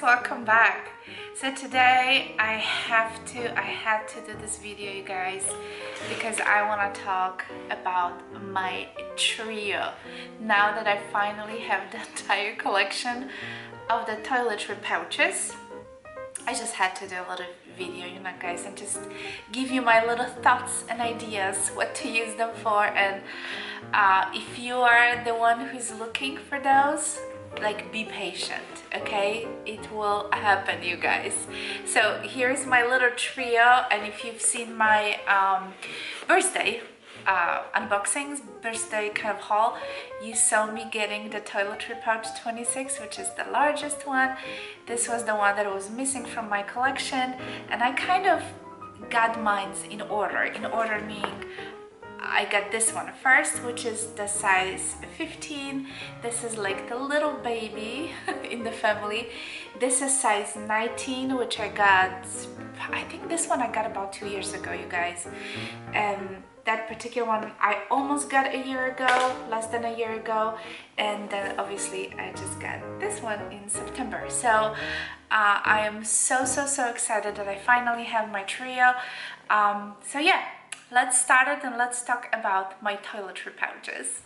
welcome back. So today I had to do this video, you guys, because I want to talk about my trio. Now that I finally have the entire collection of the toiletry pouches, I just had to do a little video, you know, guys, and just give you my little thoughts and ideas what to use them for. And if you are the one who's looking for those, like, be patient, okay? It will happen, you guys. So here's my little trio, and if you've seen my birthday unboxings, birthday kind of haul, you saw me getting the toiletry pouch 26, which is the largest one. This was the one that was missing from my collection, and I kind of got mine in order meaning I got this one first, which is the size 15. This is like the little baby in the family. This is size 19, which I think this one I got about 2 years ago, you guys. And that particular one I almost got a year ago, less than a year ago. And then obviously I just got this one in September. So I am so excited that I finally have my trio. So yeah, let's start it and let's talk about my toiletry pouches.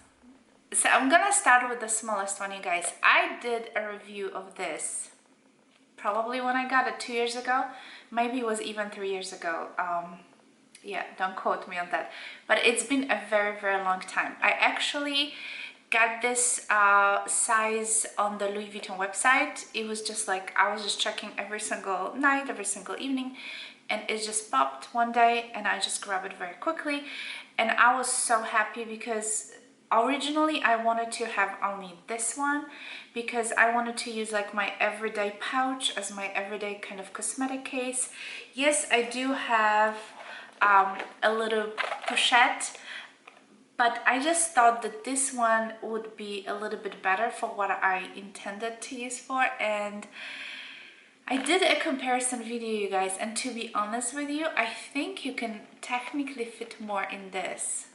So I'm gonna start with the smallest one, you guys. I did a review of this probably when I got it 2 years ago. Maybe it was even 3 years ago. Yeah, don't quote me on that. But it's been a very long time. I actually got this size on the Louis Vuitton website. It was just like, I was just checking every single night, every single evening, and it just popped one day and I just grabbed it very quickly. And I was so happy because originally I wanted to have only this one because I wanted to use like my everyday pouch as my everyday kind of cosmetic case. Yes, I do have a little pochette, but I just thought that this one would be a little bit better for what I intended to use for. And I did a comparison video, you guys, and to be honest with you, I think you can technically fit more in this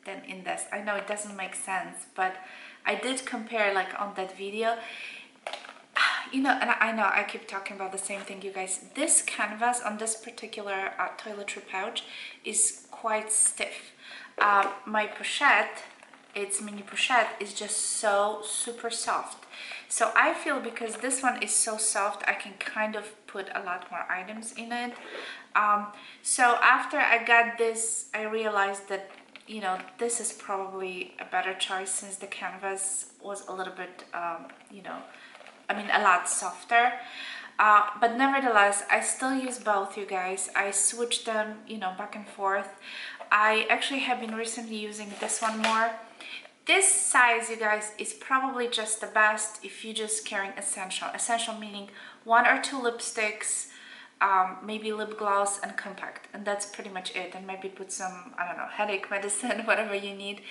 than in this. I know it doesn't make sense, but I did compare like on that video. You know, and I know I keep talking about the same thing, you guys. This canvas on this particular toiletry pouch is quite stiff. My pochette, its mini pochette, is just so super soft. So I feel because this one is so soft, I can kind of put a lot more items in it. So after I got this, I realized that, you know, this is probably a better choice since the canvas was a little bit, you know, I mean, a lot softer. But nevertheless, I still use both, you guys. I switch them, you know, back and forth. I actually have been recently using this one more. This size, you guys, is probably just the best if you're just carrying essential. Essential meaning 1 or 2 lipsticks, maybe lip gloss and compact. And that's pretty much it. And maybe put some, I don't know, headache medicine, whatever you need.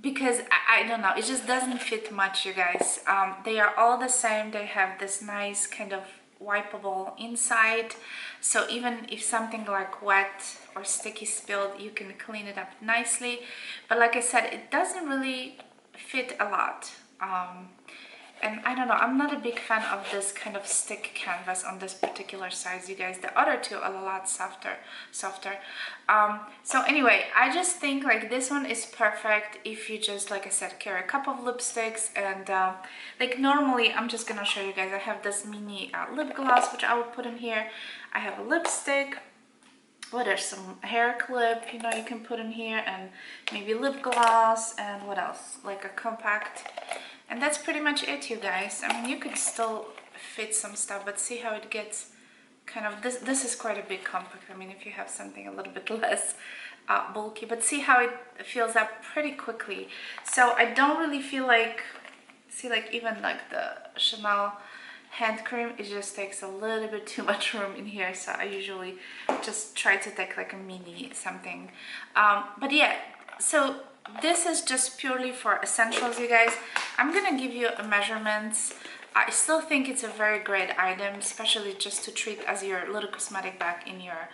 Because I don't know, it just doesn't fit much, you guys. They are all the same. They have this nice kind of wipeable inside, so even if something like wet or sticky spilled, you can clean it up nicely. But like I said, it doesn't really fit a lot. And I don't know, I'm not a big fan of this kind of stick canvas on this particular size, you guys. The other two are a lot softer. So anyway, I just think like this one is perfect if you just, like I said, carry a couple of lipsticks. And like normally, I'm just gonna show you guys, I have this mini lip gloss, which I will put in here. I have a lipstick. Well, there's some hair clip, you know, you can put in here, and maybe lip gloss, and what else? Like a compact. And that's pretty much it, you guys. I mean, you could still fit some stuff, but see how it gets kind of, this is quite a big compact. I mean, if you have something a little bit less bulky, but see how it fills up pretty quickly. So I don't really feel like, see, like even like the Chanel hand cream, it just takes a little bit too much room in here. So I usually just try to take like a mini something. But yeah, so this is just purely for essentials, you guys. I'm gonna give you a measurements. I still think it's a very great item, especially just to treat as your little cosmetic bag in your,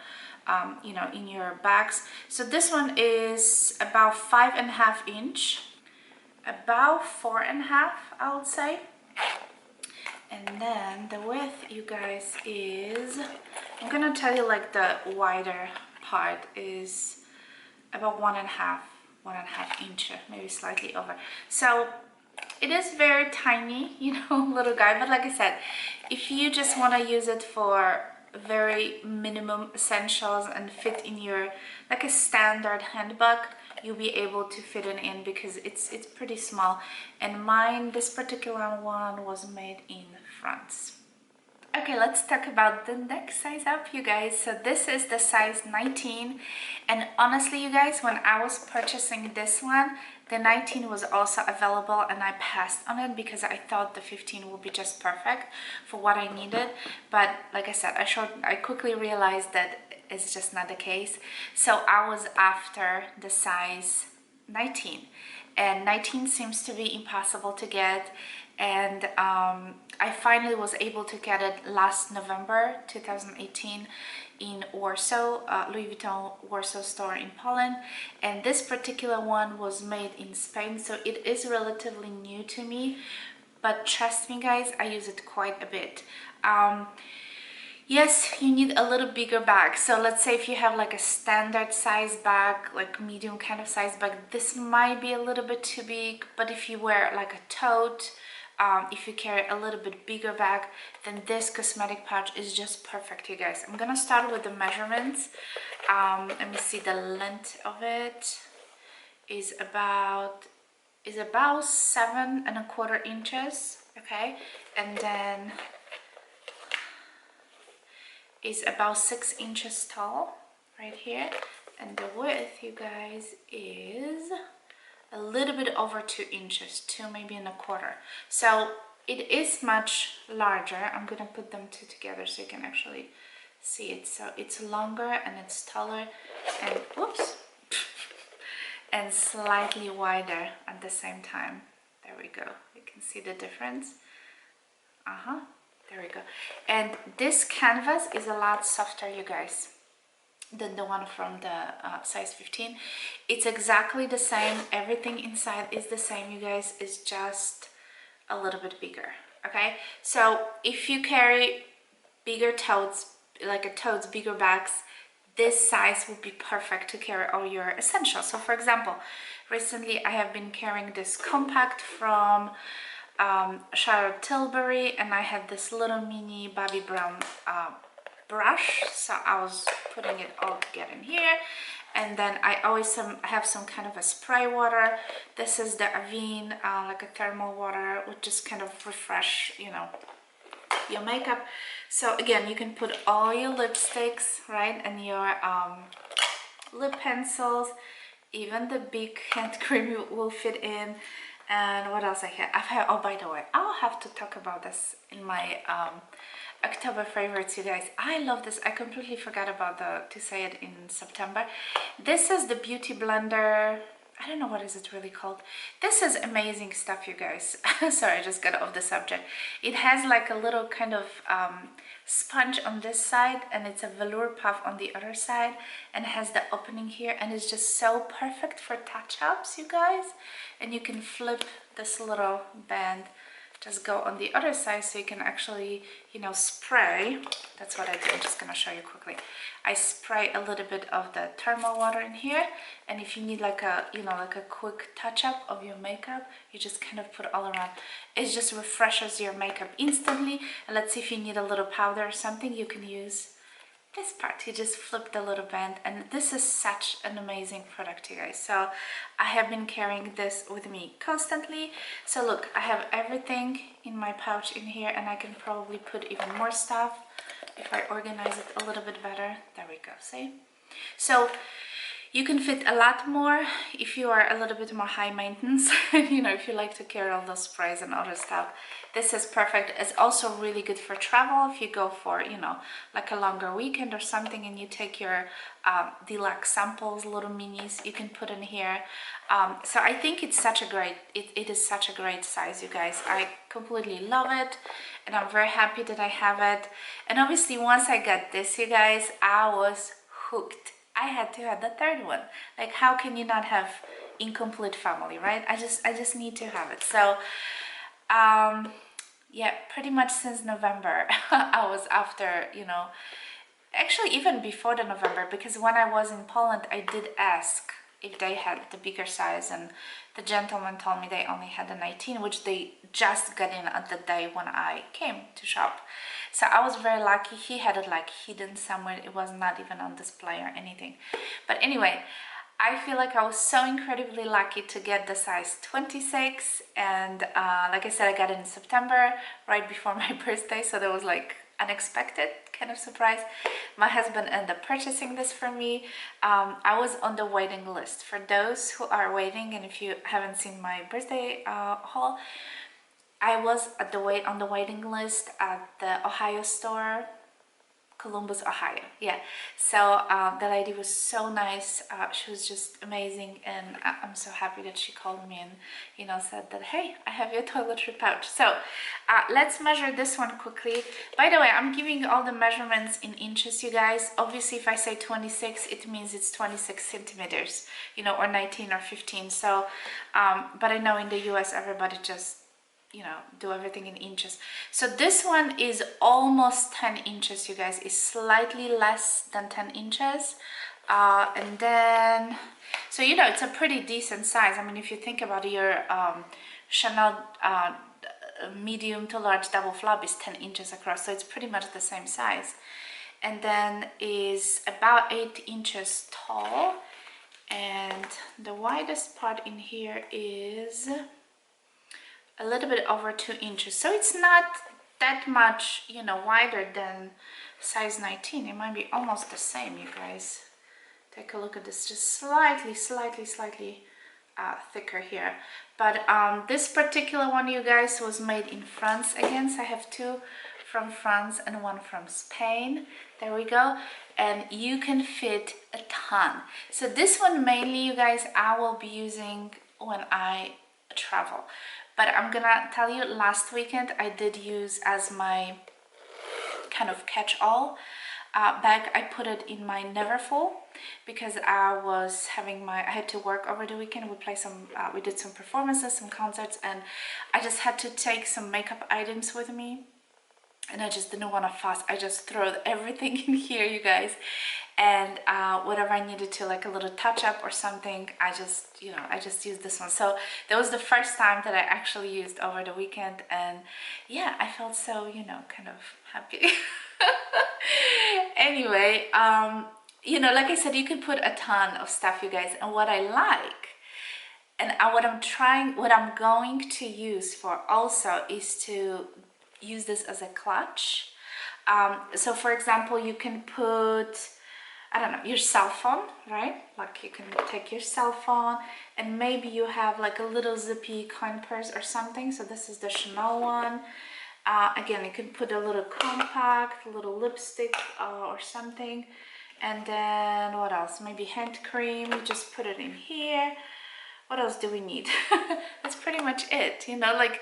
you know, in your bags. So this one is about 5.5 inch, about 4.5, I would say. And then the width, you guys, is, I'm gonna tell you, like, the wider part is about 1.5 inches, maybe slightly over. So it is very tiny, you know, little guy. But like I said, if you just want to use it for very minimum essentials and fit in your, like, a standard handbag, you'll be able to fit it in because it's pretty small. And mine, this particular one, was made in France. Okay, let's talk about the next size up, you guys. So this is the size 19, and honestly, you guys, when I was purchasing this one, the 19 was also available, and I passed on it because I thought the 15 would be just perfect for what I needed. But like I said, I quickly realized that it's just not the case. So I was after the size 19, and 19 seems to be impossible to get. And I finally was able to get it last November 2018 in Warsaw, Louis Vuitton Warsaw store in Poland. And this particular one was made in Spain, so it is relatively new to me, but trust me guys, I use it quite a bit. Yes, you need a little bigger bag. So let's say if you have like a standard size bag, like medium kind of size bag, this might be a little bit too big. But if you wear like a tote, if you carry a little bit bigger bag, then this cosmetic pouch is just perfect, you guys. I'm gonna start with the measurements. Let me see, the length of it is about 7.25 inches, okay, and then is about 6 inches tall right here, and the width, you guys, is a little bit over 2 inches, 2 maybe and a quarter. So it is much larger. I'm gonna put them two together so you can actually see it. So it's longer and it's taller, and whoops, and slightly wider at the same time. There we go. You can see the difference. There we go. And this canvas is a lot softer, you guys, than the one from the size 15. It's exactly the same. Everything inside is the same, you guys. It's just a little bit bigger, okay? So if you carry bigger totes, like a totes, bigger bags, this size would be perfect to carry all your essentials. So for example, recently I have been carrying this compact from Charlotte Tilbury, and I had this little mini Bobbi Brown brush, so I was putting it all together in here. And then I always have some kind of a spray water. This is the Avene, like a thermal water, which just kind of refresh, you know, your makeup. So again, you can put all your lipsticks, right, and your lip pencils, even the big hand cream will fit in. And what else I have? Oh, by the way, I'll have to talk about this in my October favorites, you guys. I love this. I completely forgot about to say it in September. This is the Beauty Blender. I don't know what is it really called. This is amazing stuff, you guys. Sorry, I just got off the subject. It has like a little kind of sponge on this side, and it's a velour puff on the other side, and it has the opening here, and it's just so perfect for touch-ups, you guys. And you can flip this little band, just go on the other side, so you can actually, you know, spray. That's what I do. I'm just gonna show you quickly. I spray a little bit of the thermal water in here, and if you need like a, you know, like a quick touch-up of your makeup, you just kind of put all around. It just refreshes your makeup instantly. And let's see, if you need a little powder or something, you can use this part. You just flip the little band, and this is such an amazing product, you guys. So I have been carrying this with me constantly. So look, I have everything in my pouch in here, and I can probably put even more stuff if I organize it a little bit better. There we go, see? So you can fit a lot more if you are a little bit more high maintenance. You know, if you like to carry all those sprays and other stuff, this is perfect. It's also really good for travel. If you go for, you know, like a longer weekend or something, and you take your deluxe samples, little minis, you can put in here. So I think it's such a great, it is such a great size, you guys. I completely love it, and I'm very happy that I have it. And obviously, once I got this, you guys, I was hooked. I had to have the third one. Like, how can you not have incomplete family, right? I just need to have it. So yeah, pretty much since November. I was after, you know, actually even before the November, because when I was in Poland, I did ask if they had the bigger size, and the gentleman told me they only had a 19, which they just got in at the day when I came to shop. So I was very lucky. He had it like hidden somewhere. It was not even on display or anything. But anyway, I feel like I was so incredibly lucky to get the size 26, and like I said, I got it in September, right before my birthday, so that was like unexpected kind of surprise. My husband ended up purchasing this for me. I was on the waiting list. For those who are waiting, and if you haven't seen my birthday haul, I was on the waiting list at the Ohio store, Columbus, Ohio. Yeah, so the lady was so nice. She was just amazing, and I'm so happy that she called me and, you know, said that, hey, I have your toiletry pouch. So let's measure this one quickly. By the way, I'm giving all the measurements in inches, you guys. Obviously, if I say 26, it means it's 26 centimeters, you know, or 19 or 15. So but I know in the US everybody just, you know, do everything in inches. So this one is almost 10 inches, you guys. Is slightly less than 10 inches. And then, so, you know, it's a pretty decent size. I mean, if you think about your Chanel medium to large double flap is 10 inches across, so it's pretty much the same size. And then is about 8 inches tall, and the widest part in here is a little bit over 2 inches, so it's not that much, you know, wider than size 19. It might be almost the same, you guys. Take a look at this, just slightly thicker here. But this particular one, you guys, was made in France again. So I have 2 from France and 1 from Spain. There we go. And you can fit a ton. So this one mainly, you guys, I will be using when I travel. But I'm gonna tell you, last weekend I did use as my kind of catch-all bag. I put it in my Neverfull because I had to work over the weekend. We did some performances, some concerts, and I just had to take some makeup items with me, and I just didn't want to fuss. I just threw everything in here, you guys, and whatever I needed to, like a little touch up or something, I just used this one. So that was the first time that I actually used over the weekend, and yeah, I felt so, you know, kind of happy. Anyway, you know, like I said, you can put a ton of stuff, you guys, and what I like, and what I'm going to use for also is to use this as a clutch. So for example, you can put, I don't know, your cell phone, right? Like you can take your cell phone, and maybe you have like a little zippy coin purse or something. So this is the Chanel one. Again, you can put a little compact, a little lipstick or something. And then what else? Maybe hand cream. You just put it in here. What else do we need? That's pretty much it, you know, like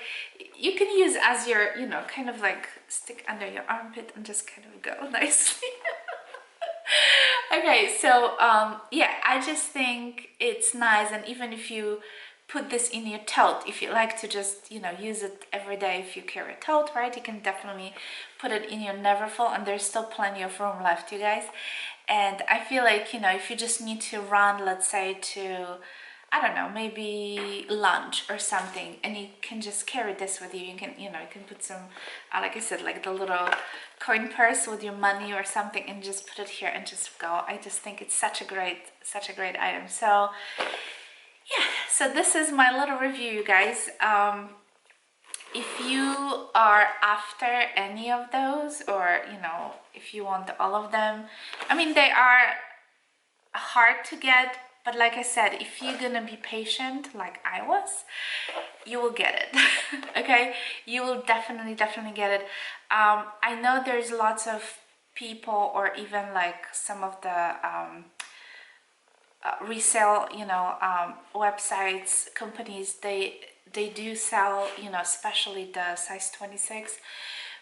you can use as your, you know, kind of like stick under your armpit and just kind of go nicely. Okay, so yeah, I just think it's nice, and even if you put this in your tote, if you like to just, you know, use it every day, if you carry a tote, right, you can definitely put it in your Neverfull, and there's still plenty of room left, you guys. And I feel like, you know, if you just need to run, let's say to, I don't know, maybe lunch or something, and you can just carry this with you. You can, you know, you can put some, like I said, like the little coin purse with your money or something, and just put it here and just go. I just think it's such a great item. So yeah, so this is my little review, you guys. If you are after any of those, or, you know, if you want all of them, I mean, they are hard to get, but like I said, if you're gonna be patient like I was, you will get it. Okay, you will definitely get it. I know there's lots of people, or even like some of the resale, you know, websites, companies, they do sell, you know, especially the size 26,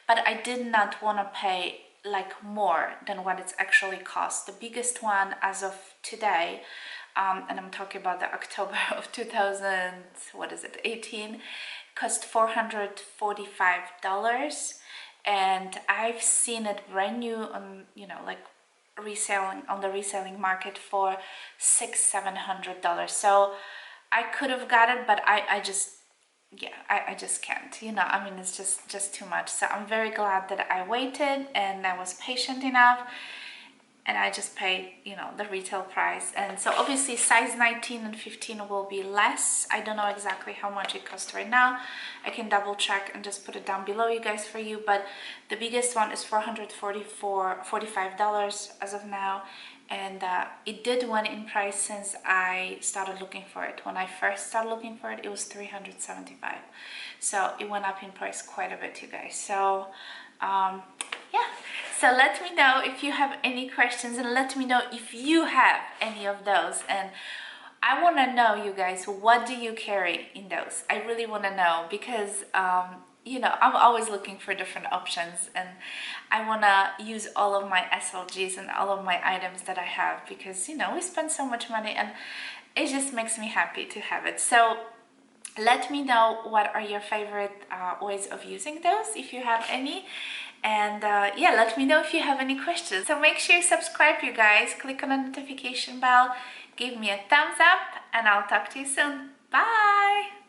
but I did not want to pay like more than what it's actually cost. The biggest one as of today, and I'm talking about the October of 2018, cost $445, and I've seen it brand new on, you know, like reselling on the reselling market for $600-700. So I could have got it, but I just, yeah, I just can't, you know. I mean, it's just too much. So I'm very glad that I waited and I was patient enough, and I just paid, you know, the retail price. And so obviously size 19 and 15 will be less. I don't know exactly how much it costs right now. I can double check and just put it down below you guys for you, but the biggest one is $445 as of now. And it did went in price since I started looking for it. When I first started looking for it, it was $375. So it went up in price quite a bit, you guys. So yeah, so let me know if you have any questions, and let me know if you have any of those. And I want to know, you guys, what do you carry in those? I really want to know, because you know, I'm always looking for different options, and I want to use all of my SLGs and all of my items that I have, because, you know, we spend so much money and it just makes me happy to have it. So let me know what are your favorite ways of using those, if you have any. And yeah, let me know if you have any questions. So make sure you subscribe, you guys. Click on the notification bell. Give me a thumbs up, and I'll talk to you soon. Bye!